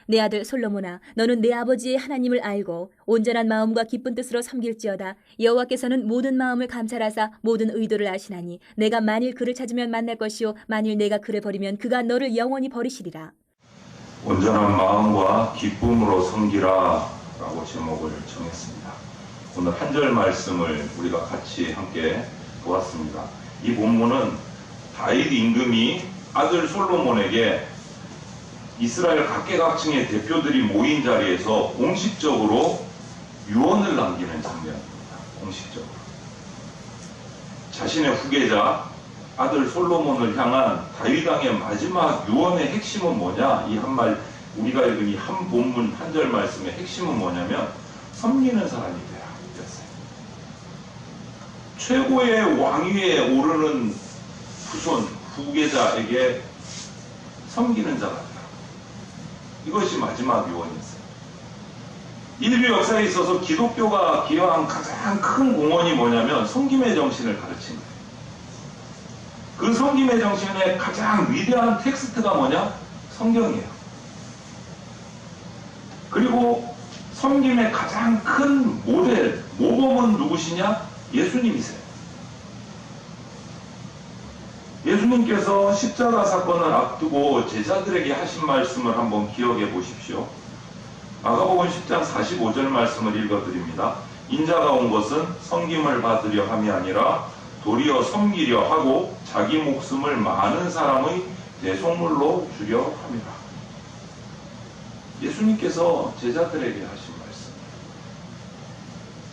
내 아들 솔로몬아, 너는 내 아버지의 하나님을 알고 온전한 마음과 기쁜 뜻으로 섬길지어다. 여호와께서는 모든 마음을 감찰하사 모든 의도를 아시나니 내가 만일 그를 찾으면 만날 것이요 만일 내가 그를 버리면 그가 너를 영원히 버리시리라. 온전한 마음과 기쁨으로 섬기라 라고 제목을 정했습니다. 오늘 한 절 말씀을 우리가 같이 함께 보았습니다. 이 본문은 다윗 임금이 아들 솔로몬에게 이스라엘 각계각층의 대표들이 모인 자리에서 공식적으로 유언을 남기는 장면입니다. 공식적으로. 자신의 후계자 아들 솔로몬을 향한 다윗 왕의 마지막 유언의 핵심은 뭐냐? 이 한 말, 우리가 읽은 이 한 본문 한 절 말씀의 핵심은 뭐냐면 섬기는 사람이 되라 였어요. 최고의 왕위에 오르는 후손, 후계자에게 섬기는 자가 되라. 이것이 마지막 유언이었어요. 인류 역사에 있어서 기독교가 기여한 가장 큰 공헌이 뭐냐면 섬김의 정신을 가르친 거예요. 그 섬김의 정신의 가장 위대한 텍스트가 뭐냐? 성경이에요. 그리고 섬김의 가장 큰 모델, 모범은 누구시냐? 예수님이세요. 예수님께서 십자가 사건을 앞두고 제자들에게 하신 말씀을 한번 기억해 보십시오. 마가복음 10장 45절 말씀을 읽어드립니다. 인자가 온 것은 섬김을 받으려 함이 아니라 도리어 섬기려 하고 자기 목숨을 많은 사람의 대속물로 주려 함이라. 예수님께서 제자들에게 하신 말씀,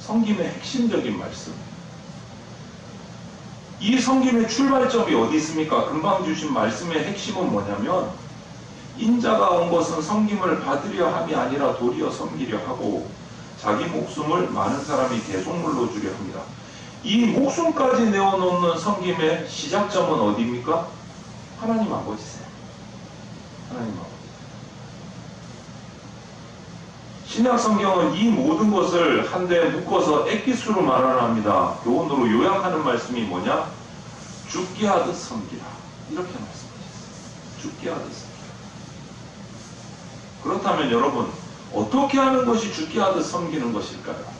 섬김의 핵심적인 말씀. 이 섬김의 출발점이 어디 있습니까? 금방 주신 말씀의 핵심은 뭐냐면 인자가 온 것은 섬김을 받으려 함이 아니라 도리어 섬기려 하고 자기 목숨을 많은 사람이 대속물로 주려 합니다. 이 목숨까지 내어놓는 섬김의 시작점은 어디입니까? 하나님 아버지세요. 하나님 아버지. 신약 성경은 이 모든 것을 한데 묶어서 엑기스로 말하랍니다. 교훈으로 요약하는 말씀이 뭐냐? 죽게 하듯 섬기라. 이렇게 말씀하셨어요. 죽게 하듯 섬기라. 그렇다면 여러분, 어떻게 하는 것이 죽게 하듯 섬기는 것일까요?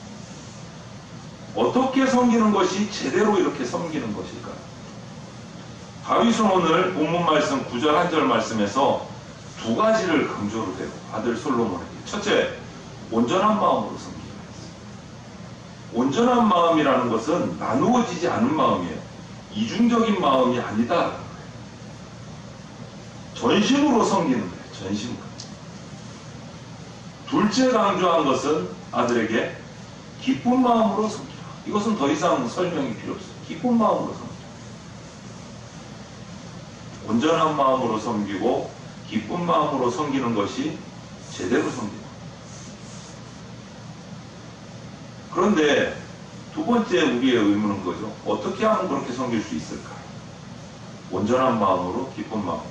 어떻게 섬기는 것이 제대로 이렇게 섬기는 것일까요? 다윗은 오늘 본문 말씀 9절 한 절 말씀에서 두 가지를 강조를 해요. 아들 솔로몬에게. 첫째, 온전한 마음으로 섬기라 했어요. 온전한 마음이라는 것은 나누어지지 않은 마음이에요. 이중적인 마음이 아니다. 전심으로 섬기는 거예요. 전심으로. 둘째 강조한 것은 아들에게 기쁜 마음으로 섬기라. 이것은 더 이상 설명이 필요 없어요. 기쁜 마음으로 섬기라. 온전한 마음으로 섬기고 기쁜 마음으로 섬기는 것이 제대로 섬기는. 그런데 두 번째 우리의 의문은 거죠. 어떻게 하면 그렇게 섬길 수 있을까? 온전한 마음으로, 기쁜 마음으로.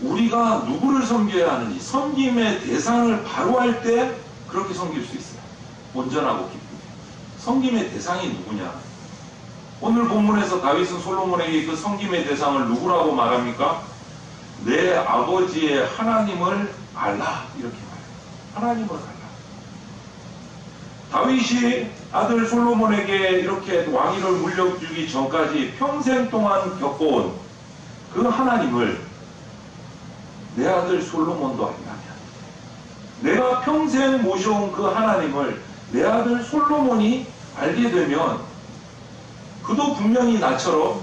우리가 누구를 섬겨야 하는지, 섬김의 대상을 바로 할 때 그렇게 섬길 수 있어요. 온전하고 기쁘게. 섬김의 대상이 누구냐? 오늘 본문에서 다윗은 솔로몬에게 그 섬김의 대상을 누구라고 말합니까? 내 아버지의 하나님을 알라. 이렇게 말해요. 하나님을 알라. 다윗이 아들 솔로몬에게 이렇게 왕위를 물려주기 전까지 평생 동안 겪어온 그 하나님을 내 아들 솔로몬도 안다면, 내가 평생 모셔온 그 하나님을 내 아들 솔로몬이 알게 되면 그도 분명히 나처럼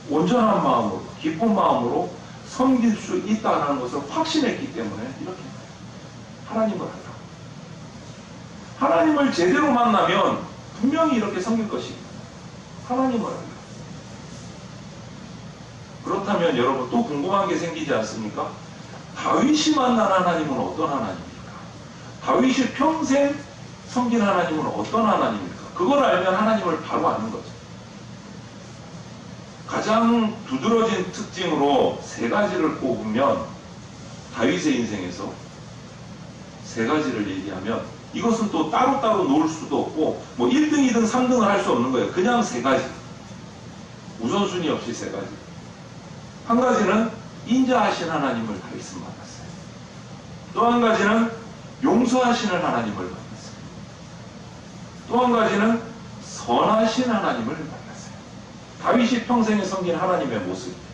온전한 마음으로, 기쁜 마음으로 섬길 수 있다는 것을 확신했기 때문에 이렇게 하나님을 알라. 하나님을 제대로 만나면 분명히 이렇게 섬길 것입니다. 하나님을 알라. 그렇다면 여러분 또 궁금한 게 생기지 않습니까? 다윗이 만난 하나님은 어떤 하나님입니까? 다윗이 평생 섬긴 하나님은 어떤 하나님입니까? 그걸 알면 하나님을 바로 아는 거죠. 가장 두드러진 특징으로 세 가지를 꼽으면 다윗의 인생에서 세 가지를 얘기하면 이것은 또 따로따로 놓을 수도 없고 뭐 1등, 2등, 3등을 할 수 없는 거예요. 그냥 세 가지. 우선순위 없이 세 가지. 한 가지는 인자하신 하나님을 다윗은 만났어요. 또 한 가지는 용서하시는 하나님을 만났어요. 또 한 가지는 선하신 하나님을 만났어요. 다윗이 평생에 섬긴 하나님의 모습이에요.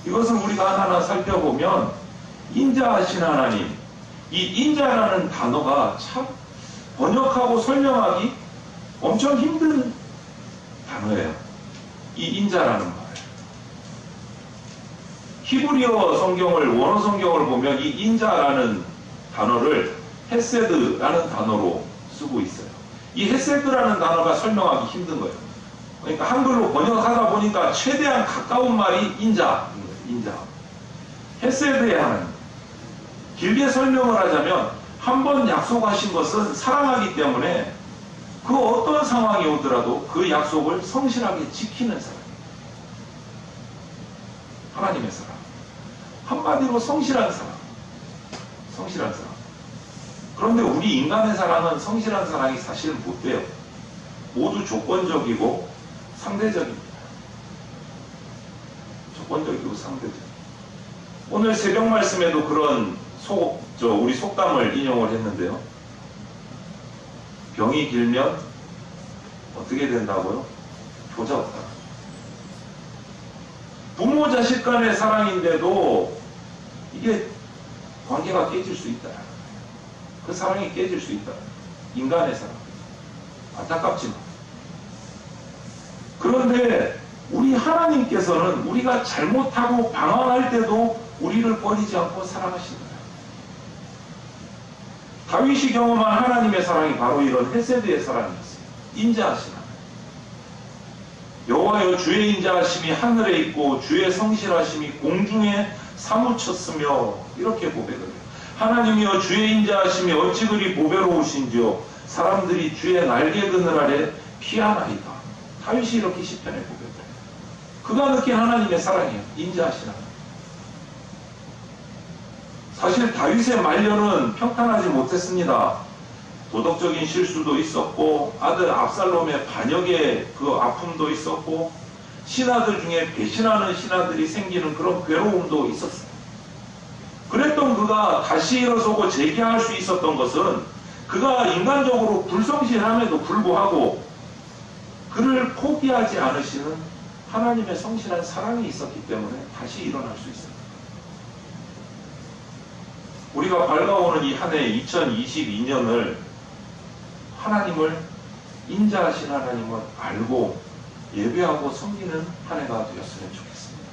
이것을 우리가 하나하나 살펴보면 인자하신 하나님, 이 인자라는 단어가 참 번역하고 설명하기 엄청 힘든 단어예요. 이 인자라는 말. 히브리어 성경을, 원어 성경을 보면 이 인자라는 단어를 헤세드라는 단어로 쓰고 있어요. 이 헤세드라는 단어가 설명하기 힘든 거예요. 그러니까 한글로 번역하다 보니까 최대한 가까운 말이 인자. 헤세드의 하나님. 길게 설명을 하자면 한 번 약속하신 것은 사랑하기 때문에 그 어떤 상황이 오더라도 그 약속을 성실하게 지키는 사람. 하나님의 사랑. 한마디로 성실한 사랑. 성실한 사랑. 그런데 우리 인간의 사랑은 성실한 사랑이 사실은 못 돼요. 모두 조건적이고 상대적입니다. 조건적이고 상대적. 오늘 새벽 말씀에도 그런 우리 속담을 인용을 했는데요. 병이 길면 어떻게 된다고요? 효자 없다. 부모 자식 간의 사랑인데도 이게 관계가 깨질 수 있다. 그 사랑이 깨질 수 있다. 인간의 사랑. 안타깝지만. 그런데 우리 하나님께서는 우리가 잘못하고 방황할 때도 우리를 버리지 않고 사랑하신다. 다윗이 경험한 하나님의 사랑이 바로 이런 헤세드의 사랑이었어요. 인자하신 하나님. 여호와여 주의 인자하심이 하늘에 있고 주의 성실하심이 공중에 사무쳤으며 이렇게 고백을 해요. 하나님이여 주의 인자하심이 어찌 그리 보배로우신지요 사람들이 주의 날개 그늘 아래 피하나이다. 다윗이 이렇게 시편에 고백을 해요. 그가 느낀 하나님의 사랑이에요. 인자하신 하나님. 사실 다윗의 말년은 평탄하지 못했습니다. 도덕적인 실수도 있었고 아들 압살롬의 반역의 그 아픔도 있었고 신하들 중에 배신하는 신하들이 생기는 그런 괴로움도 있었어요. 그랬던 그가 다시 일어서고 재기할 수 있었던 것은 그가 인간적으로 불성실함에도 불구하고 그를 포기하지 않으시는 하나님의 성실한 사랑이 있었기 때문에 다시 일어날 수 있습니다. 우리가 밝아오는 이 한 해 2022년을 하나님을 인자하신 하나님을 알고 예배하고 섬기는 한 해가 되었으면 좋겠습니다.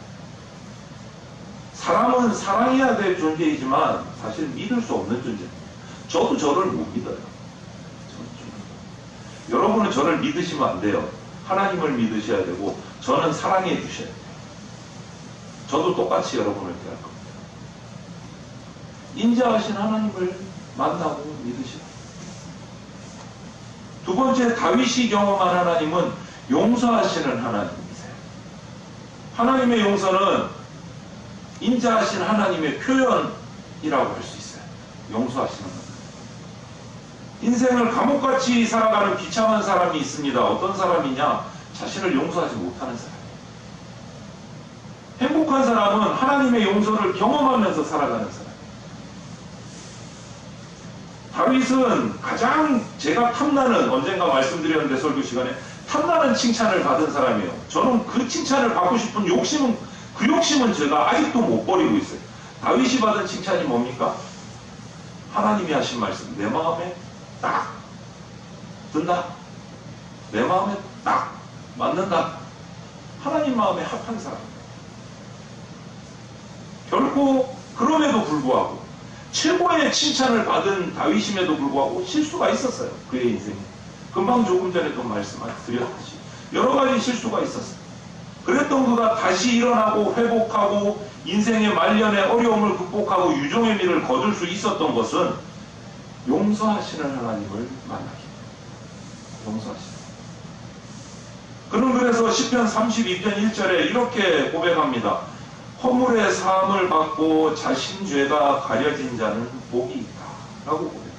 사람은 사랑해야 될 존재이지만 사실 믿을 수 없는 존재입니다. 저도 저를 못 믿어요. 여러분은 저를 믿으시면 안 돼요. 하나님을 믿으셔야 되고 저는 사랑해 주셔야 돼요. 저도 똑같이 여러분을 대할 겁니다. 인자하신 하나님을 만나고 믿으시라. 두 번째, 다윗이 경험한 하나님은 용서하시는 하나님이세요. 하나님의 용서는 인자하신 하나님의 표현이라고 할 수 있어요. 용서하시는 하나님. 인생을 감옥같이 살아가는 비참한 사람이 있습니다. 어떤 사람이냐? 자신을 용서하지 못하는 사람. 행복한 사람은 하나님의 용서를 경험하면서 살아가는 사람. 다윗은 가장 제가 탐나는, 언젠가 말씀드렸는데 설교 시간에 탐나는 칭찬을 받은 사람이에요. 저는 그 칭찬을 받고 싶은 욕심은, 그 욕심은 제가 아직도 못 버리고 있어요. 다윗이 받은 칭찬이 뭡니까? 하나님이 하신 말씀. 내 마음에 딱 든다. 내 마음에 딱 맞는다. 하나님 마음에 합한 사람. 결코 그럼에도 불구하고 최고의 칭찬을 받은 다윗임에도 불구하고 실수가 있었어요. 그의 인생에. 금방 조금 전에도 말씀드렸듯이 여러 가지 실수가 있었어요. 그랬던 그가 다시 일어나고 회복하고 인생의 말년의 어려움을 극복하고 유종의 미를 거둘 수 있었던 것은 용서하시는 하나님을 만나기. 용서하시는. 그는 그래서 시편 32편 1절에 이렇게 고백합니다. 허물의 사함을 받고 자신 죄가 가려진 자는 복이 있다. 라고 고백해요.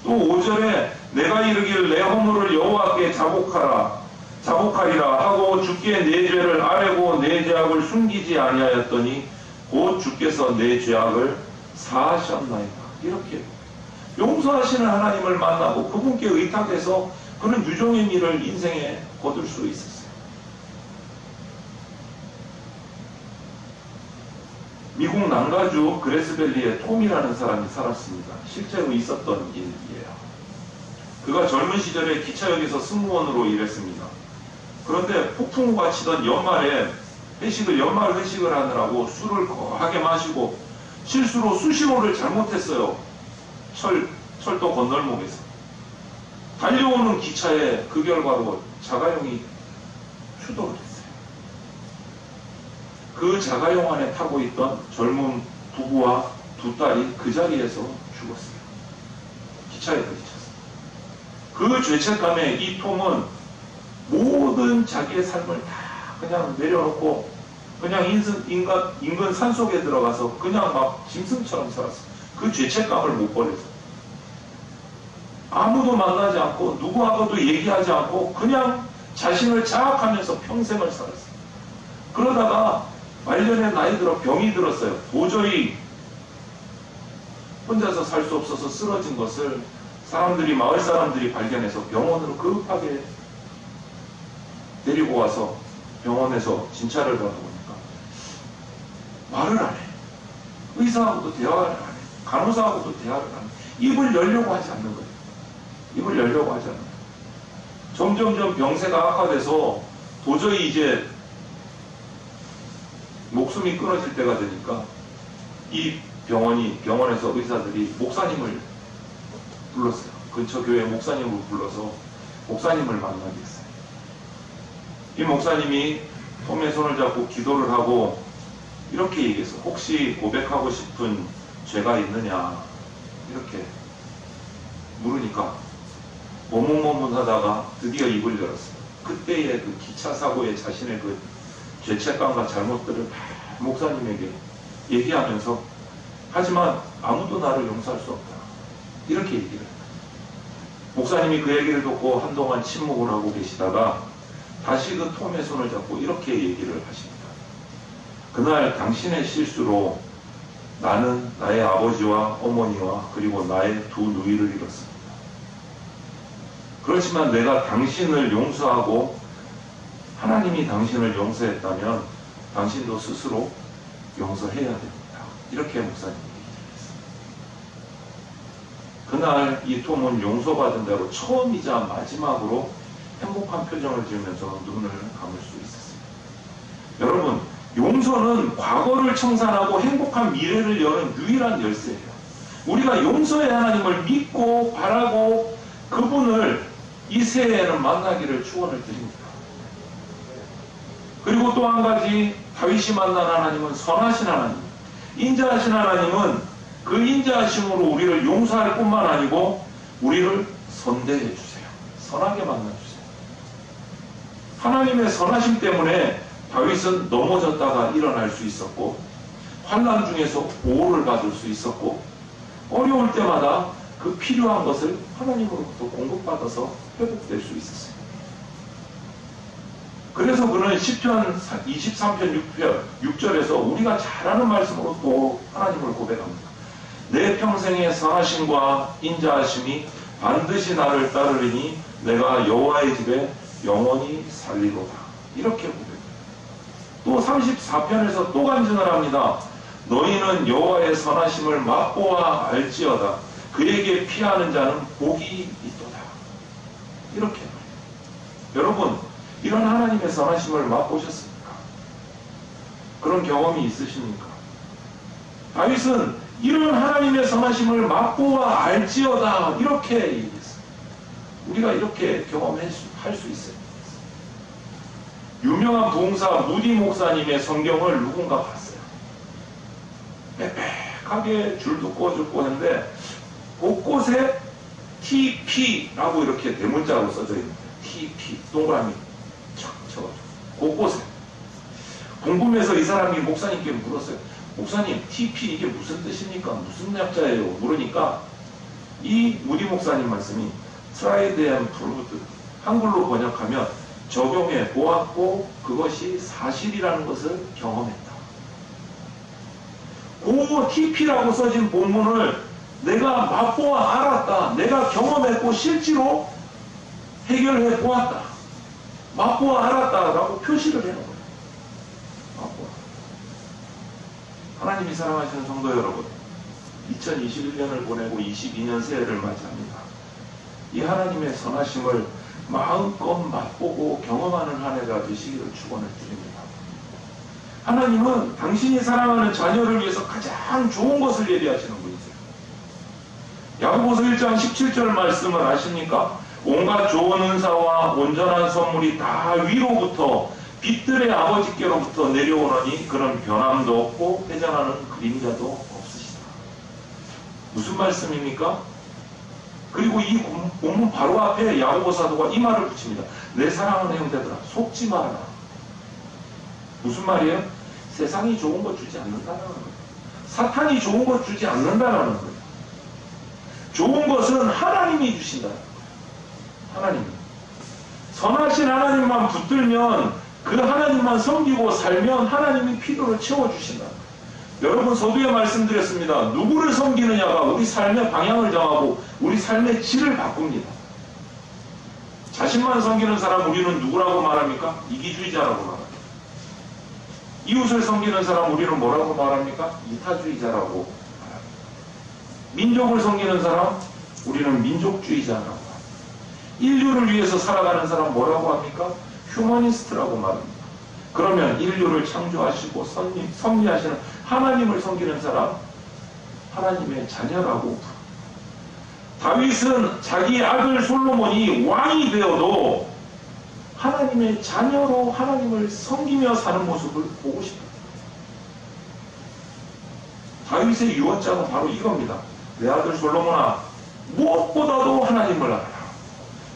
또 5절에 내가 이르기를 내 허물을 여호와께 자복하리라 하고 주께 내 죄를 아뢰고 내 죄악을 숨기지 아니하였더니 곧 주께서 내 죄악을 사하셨나이다. 이렇게 용서하시는 하나님을 만나고 그분께 의탁해서 그런 유종의 미를 인생에 거둘 수 있었어요. 미국 남가주 그레스밸리에 톰이라는 사람이 살았습니다. 실제로 있었던 일이에요. 그가 젊은 시절에 기차역에서 승무원으로 일했습니다. 그런데 폭풍우가 치던 연말 회식을 하느라고 술을 거하게 마시고 실수로 수신호를 잘못했어요. 철도 건널목에서. 달려오는 기차에 그 결과로 자가용이 추돌을 했어요. 그 자가용 안에 타고 있던 젊은 부부와 두 딸이 그 자리에서 죽었어요. 기차에 부딪혔어요. 그 죄책감에 이 톰은 모든 자기의 삶을 다 그냥 내려놓고 그냥 인근 산속에 들어가서 그냥 막 짐승처럼 살았어요. 그 죄책감을 못 버려서 아무도 만나지 않고 누구하고도 얘기하지 않고 그냥 자신을 자학하면서 평생을 살았어요. 그러다가 말년에 나이 들어 병이 들었어요. 도저히 혼자서 살 수 없어서 쓰러진 것을 마을 사람들이 발견해서 병원으로 급하게 데리고 와서 병원에서 진찰을 받아보니까 말을 안 해. 의사하고도 대화를 안 해. 간호사하고도 대화를 안 해. 입을 열려고 하지 않는 거예요. 입을 열려고 하지 않는 거예요. 점점점 병세가 악화돼서 도저히 이제 목숨이 끊어질 때가 되니까 이 병원에서 의사들이 목사님을 불렀어요. 근처 교회 목사님을 불러서 목사님을 만나게 했어요. 이 목사님이 톰의 손을 잡고 기도를 하고 이렇게 얘기했어요. 혹시 고백하고 싶은 죄가 있느냐 이렇게 물으니까 머뭇머뭇하다가 드디어 입을 열었어요. 그때의 그 기차 사고에 자신의 그 죄책감과 잘못들을 다 목사님에게 얘기하면서 하지만 아무도 나를 용서할 수 없다. 이렇게 얘기를 했다. 목사님이 그 얘기를 듣고 한동안 침묵을 하고 계시다가 다시 그 톰의 손을 잡고 이렇게 얘기를 하십니다. 그날 당신의 실수로 나는 나의 아버지와 어머니와 그리고 나의 두 누이를 잃었습니다. 그렇지만 내가 당신을 용서하고 하나님이 당신을 용서했다면 당신도 스스로 용서해야 됩니다. 이렇게 목사님이 얘기했어요. 그날 이 톰은 용서받은 대로 처음이자 마지막으로 행복한 표정을 지으면서 눈을 감을 수 있었어요. 여러분, 용서는 과거를 청산하고 행복한 미래를 여는 유일한 열쇠예요. 우리가 용서의 하나님을 믿고 바라고 그분을 이 새해에는 만나기를 축원을 드립니다. 그리고 또 한 가지 다윗이 만난 하나님은 선하신 하나님, 인자하신 하나님은 그 인자하심으로 우리를 용서할 뿐만 아니고 우리를 선대해 주세요. 선하게 만나주세요. 하나님의 선하심 때문에 다윗은 넘어졌다가 일어날 수 있었고 환난 중에서 보호를 받을 수 있었고 어려울 때마다 그 필요한 것을 하나님으로부터 공급받아서 회복될 수 있었어요. 그래서 그는 시편 23편 6절에서 우리가 잘 아는 말씀으로 또 하나님을 고백합니다. 내 평생의 선하심과 인자하심이 반드시 나를 따르리니 내가 여호와의 집에 영원히 살리로다. 이렇게 고백합니다. 또 34편에서 또 간증을 합니다. 너희는 여호와의 선하심을 맛보아 알지어다. 그에게 피하는 자는 복이 있도다. 이렇게 말해요. 여러분, 이런 하나님의 선하심을 맛보셨습니까? 그런 경험이 있으십니까? 다윗은 이런 하나님의 선하심을 맛보아 알지어다. 이렇게 얘기했어요. 우리가 이렇게 경험할 수 있어요. 유명한 부흥사 무디 목사님의 성경을 누군가 봤어요. 빽빽하게 줄도 꺼주고 했는데 곳곳에 TP라고 이렇게 대문자로 써져 있는 거예요. TP 동그라미 촥 쳐가지고 곳곳에. 궁금해서 이 사람이 목사님께 물었어요. 목사님, TP 이게 무슨 뜻입니까? 무슨 약자예요? 물으니까 이 무디 목사님 말씀이 Tried and Proved, 한글로 번역하면 적용해 보았고 그것이 사실이라는 것을 경험했다. 그 TP라고 써진 본문을 내가 맛보아 알았다. 내가 경험했고 실제로 해결해 보았다. 맛보아 알았다라고 표시를 해놓은 거예요. 맛보아. 하나님이 사랑하시는 성도 여러분, 2021년을 보내고 22년 새해를 맞이합니다. 이 하나님의 선하심을 마음껏 맛보고 경험하는 한 해가 되시기를 축원을 드립니다. 하나님은 당신이 사랑하는 자녀를 위해서 가장 좋은 것을 예비하시는 분이세요. 야고보서 1장 17절 말씀을 아십니까? 온갖 좋은 은사와 온전한 선물이 다 위로부터 빛들의 아버지께로부터 내려오느니 그런 변함도 없고 회전하는 그림자도 없으시다. 무슨 말씀입니까? 그리고 이 본문 바로 앞에 야고보 사도가 이 말을 붙입니다. 내 사랑하는 형제들아 속지 말아라. 무슨 말이에요? 세상이 좋은 것 주지 않는다는 거예요. 사탄이 좋은 것 주지 않는다는 거예요. 좋은 것은 하나님이 주신다는 거예요. 하나님. 선하신 하나님만 붙들면 그 하나님만 섬기고 살면 하나님이 필요를 채워주신다. 여러분 서두에 말씀드렸습니다. 누구를 섬기느냐가 우리 삶의 방향을 정하고 우리 삶의 질을 바꿉니다. 자신만 섬기는 사람 우리는 누구라고 말합니까? 이기주의자라고 말합니다. 이웃을 섬기는 사람 우리는 뭐라고 말합니까? 이타주의자라고 말합니다. 민족을 섬기는 사람 우리는 민족주의자라고 합니다. 인류를 위해서 살아가는 사람 뭐라고 합니까? 휴머니스트라고 말합니다. 그러면 인류를 창조하시고 섭리하시는 하나님을 섬기는 사람 하나님의 자녀라고. 다윗은 자기 아들 솔로몬이 왕이 되어도 하나님의 자녀로 하나님을 섬기며 사는 모습을 보고 싶어요. 다윗의 유언장은 바로 이겁니다. 내 아들 솔로몬아, 무엇보다도 하나님을 알아라.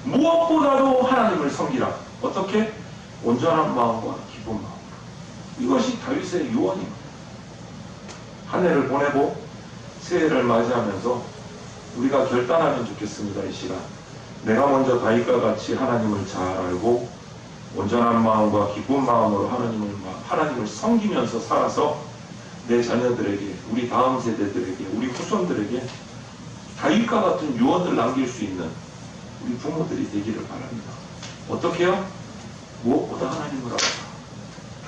무엇보다도 하나님을 섬기라. 어떻게? 온전한 마음과 기쁜 마음으로. 이것이 다윗의 유언입니다. 한 해를 보내고 새해를 맞이하면서 우리가 결단하면 좋겠습니다. 이 시간 내가 먼저 다윗과 같이 하나님을 잘 알고 온전한 마음과 기쁜 마음으로 하나님을 섬기면서 살아서 내 자녀들에게, 우리 다음 세대들에게, 우리 후손들에게 다윗과 같은 유언을 남길 수 있는 우리 부모들이 되기를 바랍니다. 어떻게 해요? 무엇보다 하나님을 알아라.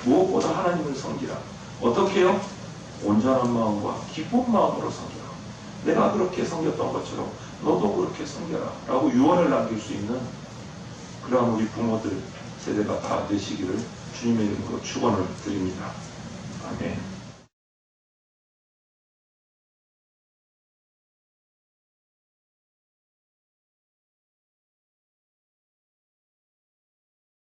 무엇보다 하나님을 섬기라. 어떻게 해요? 온전한 마음과 기쁜 마음으로 섬기라. 내가 그렇게 섬겼던 것처럼 너도 그렇게 섬겨라 라고 유언을 남길 수 있는 그러한 우리 부모들 세대가 다 되시기를 주님의 이름으로 축원을 드립니다.